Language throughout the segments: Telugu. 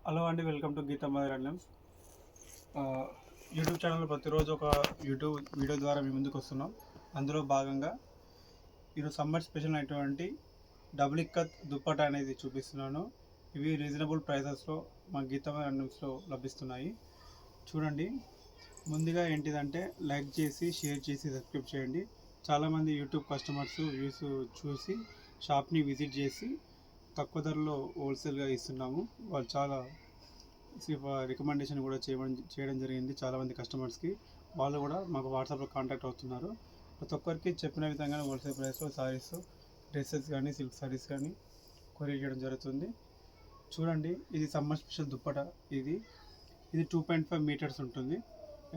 హలో అండి, welcome to Geetha mother and YouTube ఛానల్లో ప్రతిరోజు ఒక యూట్యూబ్ వీడియో ద్వారా మీ ముందుకు వస్తున్నాం. అందులో భాగంగా ఈరోజు సమ్మర్ స్పెషల్ అయినటువంటి డబుల్ ఇక్కత్ దుప్పట అనేది చూపిస్తున్నాను. ఇవి రీజనబుల్ ప్రైసెస్లో మా గీతా మదర్ అండ్స్లో లభిస్తున్నాయి. చూడండి, ముందుగా ఏంటిదంటే లైక్ చేసి, షేర్ చేసి, సబ్స్క్రైబ్ చేయండి. చాలామంది యూట్యూబ్ కస్టమర్స్ వ్యూస్ చూసి షాప్ని విజిట్ చేసి తక్కువ ధరలో హోల్సేల్గా ఇస్తున్నాము. వాళ్ళు చాలా రికమెండేషన్ కూడా చేయడం జరిగింది చాలామంది కస్టమర్స్కి. వాళ్ళు కూడా మాకు వాట్సాప్లో కాంటాక్ట్ అవుతున్నారు. ప్రతి ఒక్కరికి చెప్పిన విధంగా హోల్సేల్ ప్రైస్లో సారీస్, డ్రెస్సెస్ కానీ, సిల్క్ సారీస్ కానీ కొరియర్ చేయడం జరుగుతుంది. చూడండి, ఇది సమ్మర్ స్పెషల్ దుప్పట. ఇది 2.5 మీటర్స్ ఉంటుంది.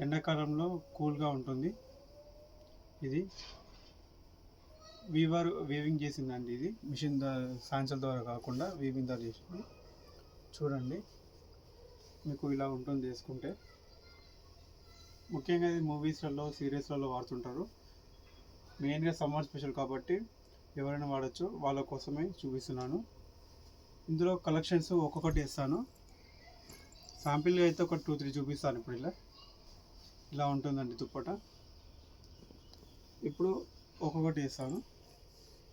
ఎండాకాలంలో కూల్గా ఉంటుంది. ఇది వీవింగ్ చేసిందండి. ఇది మిషన్ సాంచల్ ద్వారా కాకుండా వీవింగ్ ద్వారా చేసింది. చూడండి, మీకు ఇలా ఉంటుంది వేసుకుంటే. ముఖ్యంగా ఇది మూవీస్లలో, సీరియల్స్లలో వాడుతుంటారు. మెయిన్గా సమ్మర్ స్పెషల్ కాబట్టి ఎవరైనా వాడచ్చు. వాళ్ళ కోసమే చూపిస్తున్నాను. ఇందులో కలెక్షన్స్ ఒక్కొక్కటి ఇస్తాను. శాంపిల్గా అయితే ఒక 2-3 చూపిస్తాను. ఇప్పుడు ఇలా ఉంటుందండి దుప్పట. ఇప్పుడు ఒక్కొక్కటి ఇస్తాను.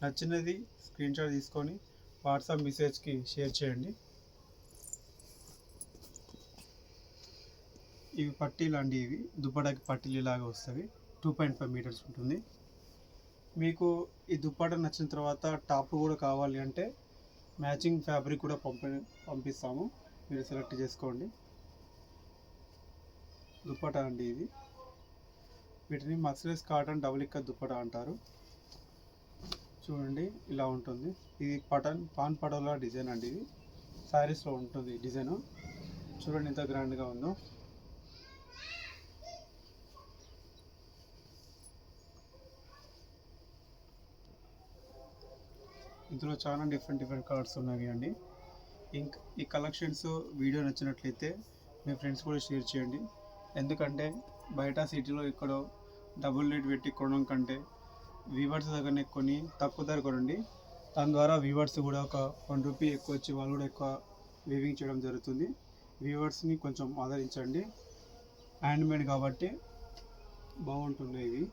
నచ్చినది స్క్రీన్ షాట్ తీసుకొని వాట్సాప్ మెసేజ్కి షేర్ చేయండి. ఇవి పట్టీలు అండి. ఇవి దుప్పటాకి పట్టీలు ఇలాగా వస్తాయి. 2.5 మీటర్స్ ఉంటుంది. మీకు ఈ దుప్పట నచ్చిన తర్వాత టాప్ కూడా కావాలి అంటే మ్యాచింగ్ ఫ్యాబ్రిక్ కూడా పంపిస్తాము. మీరు సెలెక్ట్ చేసుకోండి. దుప్పట అండి ఇది. వీటిని మస్లిస్ కాటన్ డబుల్ ఇక్కత్ దుప్పట అంటారు. చూడండి, ఇలా ఉంటుంది. ఇది పాన్ పడవల డిజైన్ అండి. ఇది శారీస్లో ఉంటుంది డిజైన్. చూడండి ఎంత గ్రాండ్గా ఉందో. ఇందులో చాలా డిఫరెంట్ కలర్స్ ఉన్నాయి అండి. ఈ కలెక్షన్స్ వీడియో నచ్చినట్లయితే మీ ఫ్రెండ్స్ కూడా షేర్ చేయండి. ఎందుకంటే బయట సిటీలో ఎక్కడో డబుల్ రేట్ పెట్టి కొనడం కంటే వీవర్స్ దగ్గరనే కొని తక్కువ ధర కొనండి. దాని ద్వారా వీవర్స్ కూడా ఒక ₹1 ఎక్కువ వచ్చి వాళ్ళు కూడా ఎక్కువ వీవింగ్ చేయడం జరుగుతుంది. వీవర్స్ని కొంచెం ఆదరించండి. హ్యాండ్మేడ్ కాబట్టి బాగుంటుంది. ఇవి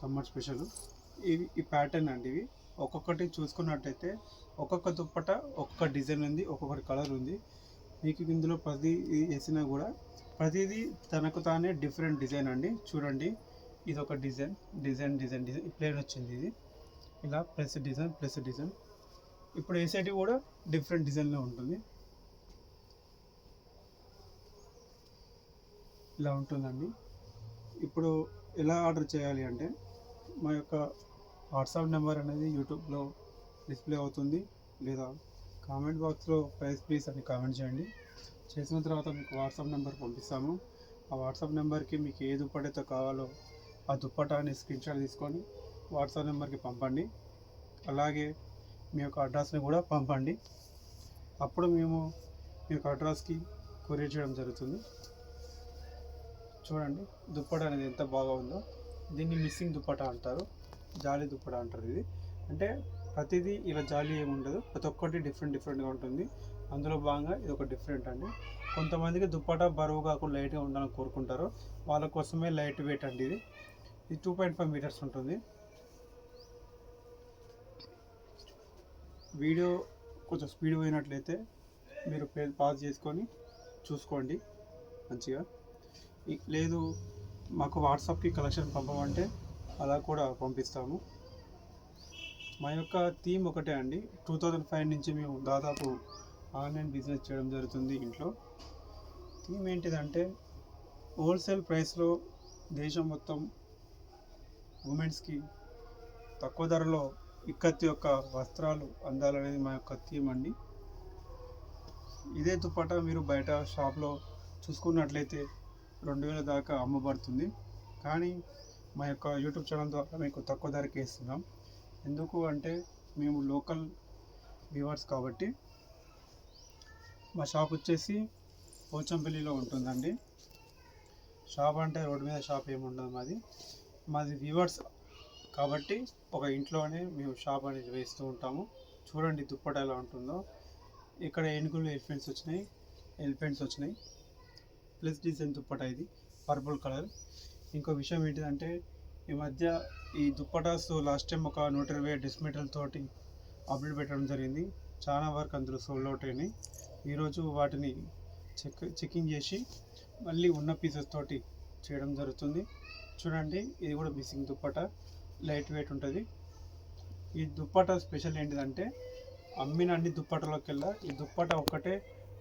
సమ్మర్ స్పెషల్. ఈ ప్యాటర్న్ అండి. ఇవి ఒక్కొక్కటి చూసుకున్నట్టయితే ఒక్కొక్క దుప్పట ఒక్కొక్క డిజైన్ ఉంది, ఒక్కొక్కటి కలర్ ఉంది. మీకు ఇందులో ప్రతి వేసినా కూడా ప్రతిదీ తనకు తానే డిఫరెంట్ డిజైన్ అండి. చూడండి, ఇది ఒక డిజైన్ ప్లేన్ వచ్చింది. ఇది ఇలా ప్లస్ డిజైన్. ఇప్పుడు వేసేటివి కూడా డిఫరెంట్ డిజైన్లో ఉంటుంది. ఇలా ఉంటుందండి. ఇప్పుడు ఎలా ఆర్డర్ చేయాలి అంటే మా యొక్క వాట్సాప్ నెంబర్ అనేది యూట్యూబ్లో డిస్ప్లే అవుతుంది. లేదా కామెంట్ బాక్స్లో ప్రైస్ ప్లీజ్ అని కామెంట్ చేయండి. చేసిన తర్వాత మీకు వాట్సాప్ నెంబర్ పంపిస్తాము. ఆ వాట్సాప్ నెంబర్కి మీకు ఏ దుప్పటైతే కావాలో ఆ దుప్పటాన్ని స్క్రీన్ షాట్ తీసుకొని వాట్సాప్ నెంబర్కి పంపండి. అలాగే మీ యొక్క అడ్రస్ని కూడా పంపండి. అప్పుడు మేము మీ యొక్క అడ్రస్కి కొరియర్ చేయడం జరుగుతుంది. చూడండి, దుప్పట అనేది ఎంత బాగా ఉందో. దీన్ని మిస్సింగ్ దుప్పట అంటారు, జాలీ దుప్పట అంటారు. ఇది అంటే ప్రతిదీ ఇలా జాలీ ఏమి ఉండదు. ప్రతి ఒక్కటి డిఫరెంట్గా ఉంటుంది. అందులో భాగంగా ఇది ఒక డిఫరెంట్ అండి. కొంతమందికి దుప్పట బరువు కాకుండా లైట్గా ఉండాలని కోరుకుంటారు. వాళ్ళ కోసమే లైట్ వెయిట్ అండి. ఇది 2.5 మీటర్స్ ఉంటుంది. వీడియో కొంచెం స్పీడ్ పోయినట్లయితే మీరు పాజ్ చేసుకొని చూసుకోండి మంచిగా. లేదు మాకు వాట్సాప్కి కలెక్షన్ పంపమంటే అలా కూడా పంపిస్తాము. మా యొక్క థీమ్ ఒకటే అండి. 2005 నుంచి మేము దాదాపు ఆన్లైన్ బిజినెస్ చేయడం జరుగుతుంది. ఇంట్లో థీమ్ ఏంటిదంటే హోల్సేల్ ప్రైస్లో దేశం మొత్తం ఉమెన్స్కి తక్కువ ధరలో ఇక్కత్ యొక్క వస్త్రాలు అందాలనేది మా యొక్క థీమ్ అండి. ఇదే దుప్పట మీరు బయట షాప్లో చూసుకున్నట్లయితే 2000 దాకా అమ్మబడుతుంది. కానీ మా యొక్క యూట్యూబ్ ఛానల్ ద్వారా మీకు తక్కువ ధరకే ఇస్తున్నాం. ఎందుకు అంటే మేము లోకల్ వ్యూవర్స్ కాబట్టి. మా షాప్ వచ్చేసి పోచంపల్లిలో ఉంటుందండి. షాప్ అంటే రోడ్డు మీద షాప్ ఏమి ఉండదు. మాది వ్యూవర్స్ కాబట్టి ఒక ఇంట్లోనే మేము షాప్ అనేది వేస్తూ ఉంటాము. చూడండి దుప్పట ఎలా ఉంటుందో. ఇక్కడ ఏనుగులు ఎలిఫెంట్స్ వచ్చినాయి. ఎలిఫెంట్స్ వచ్చినాయి. ప్లస్ డిజైన్ దుప్పటా ఇది పర్పుల్ కలర్. ఇంకో విషయం ఏంటిదంటే ఈ మధ్య ఈ దుప్పటాస్ లాస్ట్ టైం ఒక 120 డెసిమీటర్ల తోటి అప్డేట్ పెట్టడం జరిగింది. చాలా వరకు అందులో సోల్డ్ అవుట్ అయినాయి. ఈరోజు వాటిని చెకింగ్ చేసి మళ్ళీ ఉన్న పీసెస్ తోటి చేయడం జరుగుతుంది. చూడండి, ఇది కూడా మిస్సింగ్ దుప్పటా, లైట్ వెయిట్ ఉంటుంది. ఈ దుప్పటా స్పెషల్ ఏంటిదంటే అమ్మిన అన్ని దుప్పటాలకెల్లా ఈ దుప్పటా ఒక్కటే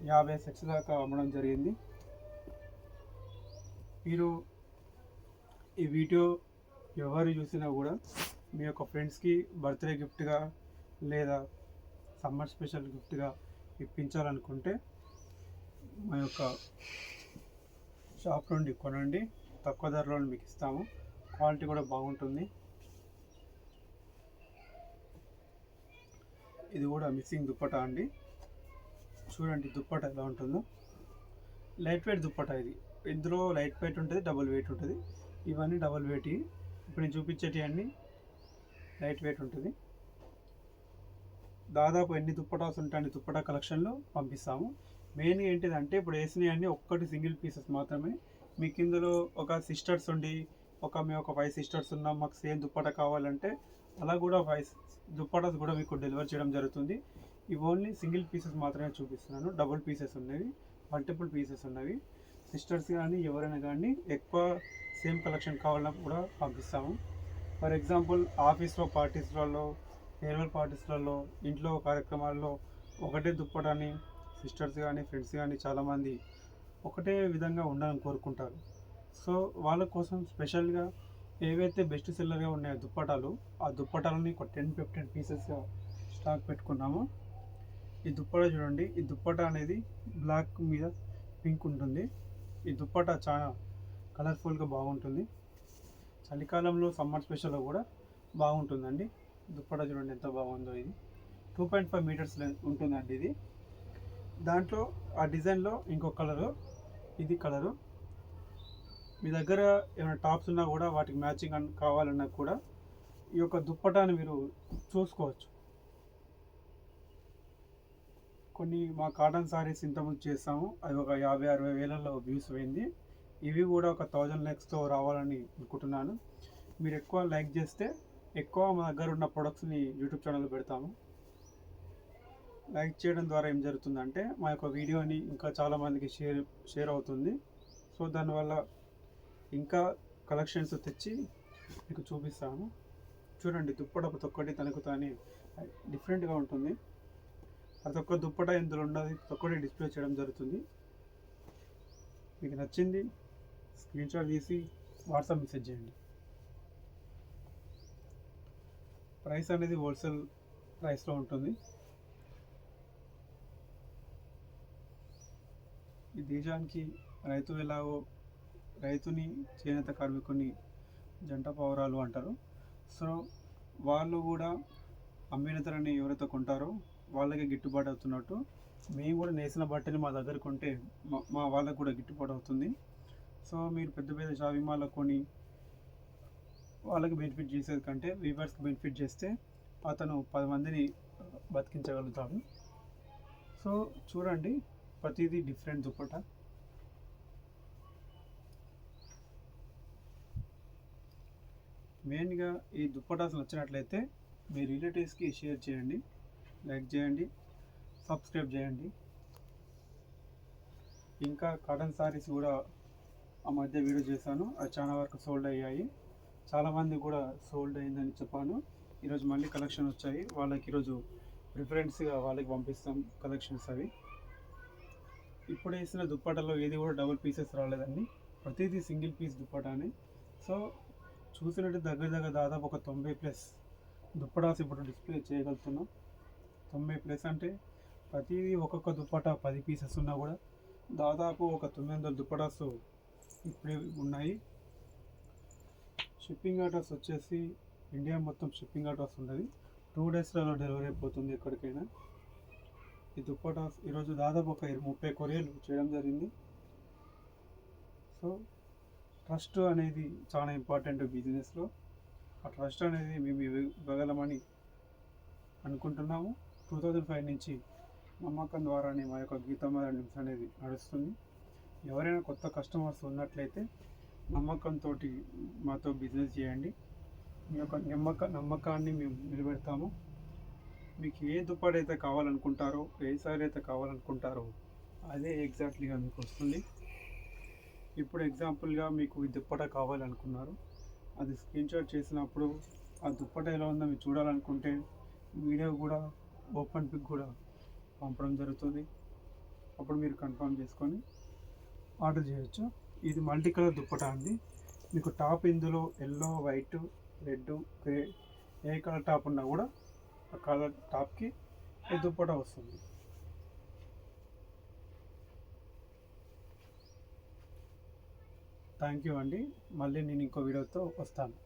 50 సెట్స్ దాకా అమ్మడం జరిగింది. మీరు ఈ వీడియో ఎవరు చూసినా కూడా మీ యొక్క ఫ్రెండ్స్కి బర్త్డే గిఫ్ట్గా లేదా సమ్మర్ స్పెషల్ గిఫ్ట్గా ఇప్పించాలనుకుంటే మా యొక్క షాప్ నుండి కొనండి. తక్కువ ధరలో మీకు ఇస్తాము. క్వాలిటీ కూడా బాగుంటుంది. ఇది కూడా మిస్సింగ్ దుప్పటా అండి. చూడండి దుప్పటా ఎలా ఉంటుందో. లైట్ వెయిట్ దుప్పటా ఇది. ఇందులో లైట్ వెయిట్ ఉంటుంది, డబుల్ వెయిట్ ఉంటుంది. ఇవన్నీ డబుల్ వెయిట్. ఇప్పుడు నేను చూపించేటి అన్నీ లైట్ వెయిట్ ఉంటుంది. దాదాపు ఎన్ని దుప్పటాస్ ఉంటాయని దుప్పటా కలెక్షన్లో పంపిస్తాము. మెయిన్గా ఏంటిదంటే ఇప్పుడు వేసినవి అన్నీ ఒక్కటి సింగిల్ పీసెస్ మాత్రమే. మీకు ఇందులో ఒక సిస్టర్స్ ఉండి మేము ఒక 5 సిస్టర్స్ ఉన్నాం, మాకు సేమ్ దుప్పటా కావాలంటే అలా కూడా 5 దుప్పటాస్ కూడా మీకు డెలివర్ చేయడం జరుగుతుంది. ఇవి ఓన్లీ సింగిల్ పీసెస్ మాత్రమే చూపిస్తున్నాను. డబుల్ పీసెస్ ఉన్నవి, మల్టిపుల్ పీసెస్ ఉన్నవి. సిస్టర్స్ కానీ ఎవరైనా కానీ ఎక్కువ సేమ్ కలెక్షన్ కావాలన్నా కూడా పంపిస్తాము. ఫర్ ఎగ్జాంపుల్ ఆఫీస్లో పార్టీస్లలో, ఫేర్వెల్ పార్టీస్లలో, ఇంట్లో కార్యక్రమాల్లో ఒకటే దుప్పటాన్ని సిస్టర్స్ కానీ ఫ్రెండ్స్ కానీ చాలామంది ఒకటే విధంగా ఉండాలని కోరుకుంటారు. సో వాళ్ళ కోసం స్పెషల్గా ఏవైతే బెస్ట్ సెల్లర్గా ఉన్నాయో దుప్పటాలు, ఆ దుప్పటాలని ఒక 10-15 పీసెస్గా స్టాక్ పెట్టుకున్నాము. ఈ దుప్పటా చూడండి. ఈ దుప్పటా అనేది బ్లాక్ మీద పింక్ ఉంటుంది. ఈ దుప్పటా చాలా కలర్ఫుల్గా బాగుంటుంది. చలికాలంలో సమ్మర్ స్పెషల్లో కూడా బాగుంటుందండి. దుప్పటా చూడండి ఎంత బాగుందో. ఇది 2.5 మీటర్స్ ఉంటుందండి ఇది. దాంట్లో ఆ డిజైన్లో ఇంకో కలరు, ఇది కలరు. మీ దగ్గర ఏమైనా టాప్స్ ఉన్నా కూడా వాటికి మ్యాచింగ్ కావాలన్నా కూడా ఈ యొక్క దుప్పటాన్ని మీరు చూసుకోవచ్చు. కొన్ని మా కాటన్ సారీస్ ఇంతకుముందు చేస్తాము, అవి ఒక 50-60 వేలలో వ్యూస్ పోయింది. ఇవి కూడా ఒక 1000 లైక్స్తో రావాలని అనుకుంటున్నాను. మీరు ఎక్కువ లైక్ చేస్తే ఎక్కువ మా దగ్గర ఉన్న ప్రొడక్ట్స్ని యూట్యూబ్ ఛానల్లో పెడతాము. లైక్ చేయడం ద్వారా ఏం జరుగుతుందంటే మా యొక్క వీడియోని ఇంకా చాలామందికి షేర్ అవుతుంది. సో దానివల్ల ఇంకా కలెక్షన్స్ తెచ్చి మీకు చూపిస్తాము. చూడండి దుప్పట ప్రతి ఒక్కటి తనకు తానే డిఫరెంట్గా ఉంటుంది. ప్రతి ఒక్క దుప్పట ఇందులో ఉన్నది ప్రతి ఒక్కటి డిస్ప్లే చేయడం జరుగుతుంది. మీకు నచ్చింది స్క్రీన్షాట్ తీసి వాట్సాప్ మెసేజ్ చేయండి. ప్రైస్ అనేది హోల్సేల్ ప్రైస్లో ఉంటుంది. ఈ దేశానికి రైతు ఎలాగో రైతుని చేనేత కార్మికుని జంట పౌరాలు అంటారు. సో వాళ్ళు కూడా అమ్మిన ధరని ఎవరైతే కొంటారో వాళ్ళకి గిట్టుబాటు అవుతున్నట్టు మేము కూడా నేసిన బట్టని మా దగ్గర కొంటే మా వాళ్ళకు కూడా గిట్టుబాటు అవుతుంది. సో మీరు పెద్ద పెద్ద షాపింగ్ మాల్లో కొని వాళ్ళకి బెనిఫిట్ చేసేది కంటే వీవర్స్కి బెనిఫిట్ చేస్తే అతను 10 మందిని బతికించగలుగుతాడు. సో చూడండి ప్రతిదీ డిఫరెంట్ దుప్పటా. మెయిన్గా ఈ దుప్పటాస్ నచ్చినట్లయితే మీ రిలేటివ్స్కి షేర్ చేయండి, లైక్ చేయండి, సబ్స్క్రైబ్ చేయండి. ఇంకా కాటన్ సారీస్ కూడా ఆ మధ్య వీడియో చేశాను, అది చాలా వరకు సోల్డ్ అయ్యాయి. చాలామంది కూడా సోల్డ్ అయిందని చెప్పాను. ఈరోజు మళ్ళీ కలెక్షన్ వచ్చాయి. వాళ్ళకి ఈరోజు ప్రిఫరెన్స్గా వాళ్ళకి పంపిస్తాం కలెక్షన్స్ అవి. ఇప్పుడు వేసిన దుప్పటాలో ఏది కూడా డబుల్ పీసెస్ రాలేదండి, ప్రతిదీ సింగిల్ పీస్ దుప్పటానే. సో చూసినట్టు దగ్గర దాదాపు ఒక 90+ దుప్పటాస్ ఇప్పుడు డిస్ప్లే చేయగలుగుతున్నాం. 90+ అంటే ప్రతిదీ ఒక్కొక్క దుప్పటా 10 పీసెస్ ఉన్నా కూడా దాదాపు ఒక 900 దుప్పటాస్ ఇప్పుడే ఉన్నాయి. షిప్పింగ్ అడ్రస్ వచ్చేసి ఇండియా మొత్తం షిప్పింగ్ అడ్రస్ ఉన్నది. 2 డేస్లలో డెలివరీ అయిపోతుంది ఎక్కడికైనా. ఈ దుప్పటాస్ ఈరోజు దాదాపు ఒక 30 కొరియర్లు చేయడం జరిగింది. సో ట్రస్ట్ అనేది చాలా ఇంపార్టెంట్ బిజినెస్లో. ఆ ట్రస్ట్ అనేది మేము ఇవ్వగలమని అనుకుంటున్నాము. 2005 నుంచి నమ్మకం ద్వారానే మా యొక్క గీతామయ లింక్స్ అనేది నడుస్తుంది. ఎవరైనా కొత్త కస్టమర్స్ ఉన్నట్లయితే నమ్మకంతో మాతో బిజినెస్ చేయండి. మీ యొక్క నమ్మకాన్ని మేము నిలబెడతాము. మీకు ఏ దుప్పటి అయితే కావాలనుకుంటారో, ఏ సైజ్ అయితే కావాలనుకుంటారో అదే ఎగ్జాక్ట్లీగా మీకు వస్తుంది. ఇప్పుడు ఎగ్జాంపుల్గా మీకు ఈ దుప్పట కావాలనుకున్నారు, అది స్క్రీన్షాట్ చేసినప్పుడు ఆ దుప్పట ఎలా ఉందో మీరు చూడాలనుకుంటే వీడియో కూడా ఓపెన్ పిక్ కూడా పంపడం జరుగుతుంది. అప్పుడు మీరు కన్ఫర్మ్ చేసుకొని ఆర్డర్ చేయొచ్చు. ఇది మల్టీ కలర్ దుప్పట అండి. మీకు టాప్ ఇందులో ఎల్లో, వైట్, రెడ్, గ్రే ఏ కలర్ టాప్ ఉన్నా కూడా ఆ కలర్ టాప్కి ఈ దుప్పట వస్తుంది. థ్యాంక్ యూ అండి. మళ్ళీ నేను ఇంకో వీడియోతో వస్తాను.